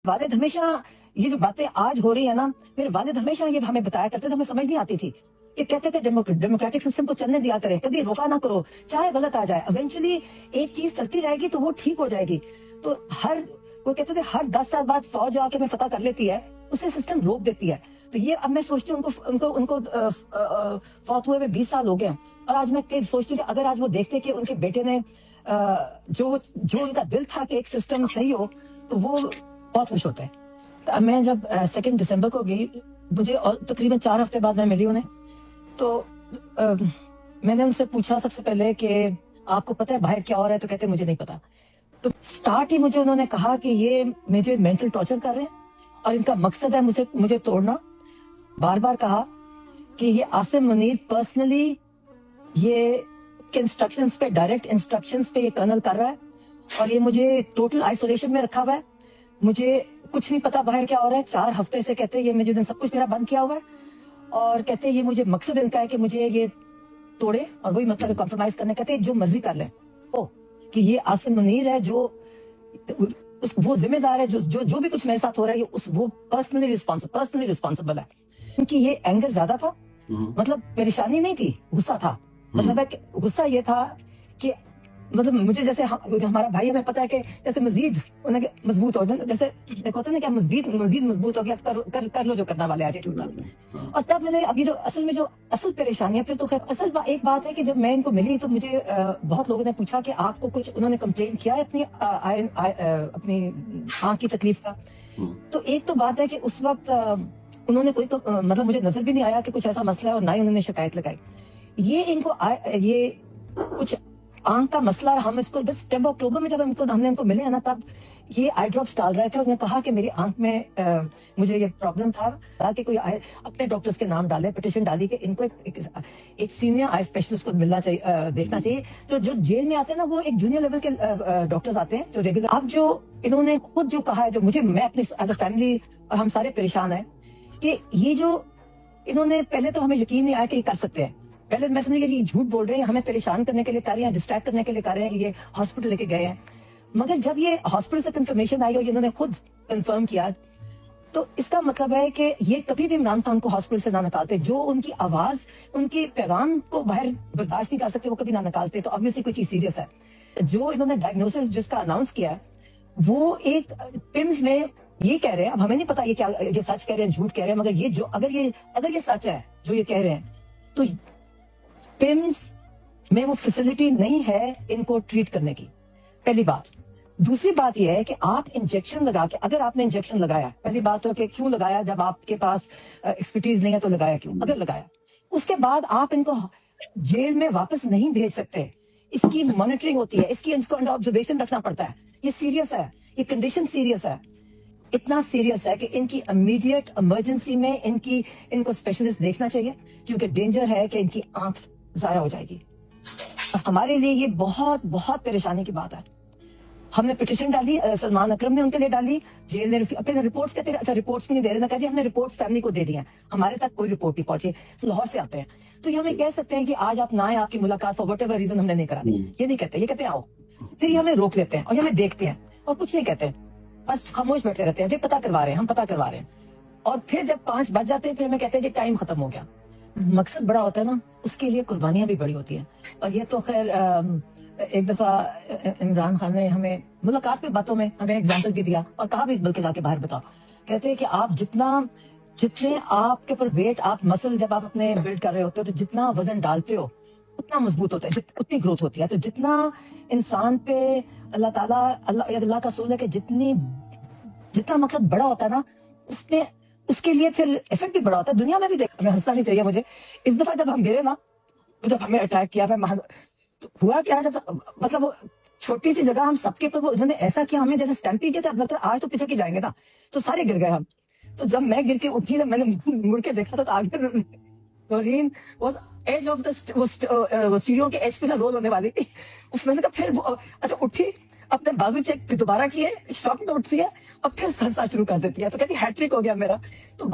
वालिद हमेशा ये जो बातें आज हो रही है ना, मेरे वालिद हमेशा ये हमें बताया करते थे, हमें समझ नहीं आती थी कि कहते थे डेमोक्रेटिक सिस्टम को चलने दिया करें, कभी रोका ना करो, चाहे गलत आ जाए, इवेंचुअली एक चीज चलती रहेगी तो वो ठीक हो जाएगी। तो वो कहते थे हर 10 साल बाद फौज आके में पता कर लेती है, उससे सिस्टम रोक देती है। तो ये अब मैं सोचती हूँ उनको फौत हुए 20 साल हो गए हैं, और आज मैं सोचती हूँ कि अगर आज वो देखते कि उनके बेटे ने जो उनका दिल था कि एक सिस्टम सही हो, तो वो बहुत खुश होते हैं। तो मैं जब 2 दिसंबर को गई, मुझे तकरीबन 4 हफ्ते बाद मैं मिली उन्हें, तो मैंने उनसे पूछा सबसे पहले कि आपको पता है बाहर क्या हो रहा है? तो कहते मुझे नहीं पता। तो स्टार्ट ही मुझे उन्होंने कहा कि ये मुझे मेंटल टॉर्चर कर रहे हैं और इनका मकसद है मुझे तोड़ना। बार बार कहा कि ये आसिम मुनीर पर्सनली ये इंस्ट्रक्शंस पे, डायरेक्ट इंस्ट्रक्शंस पे ये कर्नल कर रहा है, और ये मुझे टोटल आइसोलेशन में रखा हुआ है, मुझे कुछ नहीं पता बाहर क्या हो रहा है। 4 हफ्ते से कहते हैं ये मुझे सब कुछ मेरा बंद किया हुआ है, और कहते हैं ये मुझे मकसद इनका है कि मुझे ये तोड़े, और वही मतलब कॉम्प्रोमाइज करने, कहते हैं जो मर्जी कर ले। ओ कि ये आसिम मुनीर है जो वो जिम्मेदार है, जो भी कुछ मेरे साथ हो रहा है, वो पर्सनली रिस्पॉन्सिबल है। क्योंकि ये एंगर ज्यादा था, मतलब परेशानी नहीं थी, गुस्सा था। मतलब गुस्सा ये था कि मतलब मुझे जैसे हमारा भाई, हमें पता है कि जैसे मजीद मजबूत हो, जैसे देखो होता है ना क्या, मजीद मजबूत हो गया, कर लो जो करना वाले एटीट्यूड का। और तब मैंने अभी जो असल परेशानी है, फिर तो खैर असल एक बात है कि जब मैं इनको मिली तो मुझे बहुत लोगों ने पूछा कि आपको कुछ, उन्होंने कंप्लेन किया है अपनी आंख की तकलीफ का। तो एक तो बात है कि उस वक्त उन्होंने कोई मतलब मुझे नजर भी नहीं आया कि कुछ ऐसा मसला है, और ना ही उन्होंने शिकायत लगाई। ये इनको ये कुछ आंख का मसला है। हम इसको बस सितंबर अक्टूबर में जब हमने इनको मिले ना, तब ये आई ड्रॉप्स डाल रहे थे। उसने कहा कि मेरी आंख में मुझे ये प्रॉब्लम था, ताकि कोई अपने डॉक्टर्स के नाम डाले, पिटिशन डाली कि इनको एक सीनियर आई स्पेशलिस्ट को मिलना चाहिए, देखना चाहिए। तो जो जेल में आते हैं ना, वो एक जूनियर लेवल के डॉक्टर्स आते हैं जो रेगुलर। अब जो इन्होंने खुद जो कहा है, जो मैं अपनी एज अ फैमिली और हम सारे परेशान है कि ये जो इन्होंने, पहले तो हमें यकीन नहीं आया कि ये कर सकते हैं। पहले मैं समझी कि ये झूठ बोल रहे हैं, हमें परेशान करने के लिए कर रहे हैं, डिस्ट्रैक्ट करने के लिए कर रहे हैं कि ये हॉस्पिटल लेके गए हैं। मगर जब ये हॉस्पिटल से कंफर्मेशन आई और इन्होंने खुद कंफर्म किया, तो इसका मतलब है कि ये कभी भी इमरान खान को हॉस्पिटल से ना निकालते। जो उनकी आवाज, उनके पैगाम को बाहर बर्दाश्त नहीं कर सकते, वो कभी ना निकालते। तो ऑब्वियसली कोई चीज सीरियस है। जो इन्होंने डायग्नोसिस जिसका अनाउंस किया, वो एक पिम्स में ये कह रहे हैं, अब हमें नहीं पता ये सच कह रहे हैं झूठ कह रहे हैं, मगर ये जो अगर ये सच है जो ये कह रहे हैं, तो पिम्स में वो फैसिलिटी नहीं है इनको ट्रीट करने की, पहली बात। दूसरी बात यह है कि आप इंजेक्शन लगा के, अगर आपने इंजेक्शन लगाया, पहली बात तो कि क्यों लगाया, जब आपके पास एक्सपर्टीज नहीं है तो लगाया क्यों? अगर लगाया, उसके बाद आप इनको जेल में वापस नहीं भेज सकते। इसकी मॉनिटरिंग होती है, इसको अंडर ऑब्जर्वेशन रखना पड़ता है। ये सीरियस है, ये कंडीशन सीरियस है, इतना सीरियस है कि इनकी इमीडिएट इमरजेंसी में इनको स्पेशलिस्ट देखना चाहिए, क्योंकि डेंजर है कि इनकी आंख जाया हो जाएगी। हमारे लिए ये बहुत बहुत परेशानी की बात है। हमने पिटिशन डाली, सलमान अकरम ने उनके लिए डाली, जेल ने अपने रिपोर्ट्स कहते हैं, अच्छा रिपोर्ट्स नहीं दे रहे ना, कहते हमने रिपोर्ट्स फैमिली को दे दी हैं, हमारे तक कोई रिपोर्ट नहीं पहुंची। लाहौर से आते हैं, तो ये हमें कह सकते हैं कि आज आप ना आए, आपकी मुलाकात फॉर वट एवर रीजन हमने नहीं करा दी, ये नहीं कहते, ये कहते हैं आओ। फिर ये हमें रोक लेते हैं और ये हमें देखते हैं और कुछ नहीं कहते, बस खामोश बैठे रहते हैं, जो पता करवा रहे हैं, हम पता करवा रहे हैं। और फिर जब 5 बज जाते हैं, फिर हमें कहते हैं कि टाइम खत्म हो गया। मकसद बड़ा होता है ना, उसके लिए कुर्बानियां भी बड़ी होती हैं। और ये तो खैर एक दफा इमरान खान ने हमें मुलाकात में, बातों में हमें एग्जाम्पल भी दिया और कहा भी, बल्कि जाके बाहर बताओ। कहते हैं कि आप जितने आपके ऊपर वेट, आप मसल जब आप अपने बिल्ड कर रहे होते हो, तो जितना वजन डालते हो उतना मजबूत होता है, उतनी ग्रोथ होती है। तो जितना इंसान पे अल्लाह का सूल है कि जितना मकसद बड़ा होता है ना, उसके लिए फिर इफेक्ट भी बड़ा होता है। दुनिया में भी हमें हंसना नहीं चाहिए मुझे। इस दफा जब हम गिरे ना, जब हमें अटैक किया, तो हुआ क्या, जब मतलब छोटी सी जगह हम सबके ऊपर उन्होंने ऐसा किया, हमें जैसे स्टैम्पीड किया, मतलब आज तो पीछे की जाएंगे ना, तो सारे गिर गए हम। तो जब मैं गिर के उठी, जब मैंने मुड़ के देखा तो आगे नौरीन वो एज ऑफ द सीढ़ियों के एज पे रोल होने वाली थी। मैंने कहा फिर अच्छा उठी, अपने बाजू चेक दोबारा किए, शॉक में उठती है और फिर हंसना शुरू कर देती है। तो कहती हैट्रिक हो गया मेरा। तो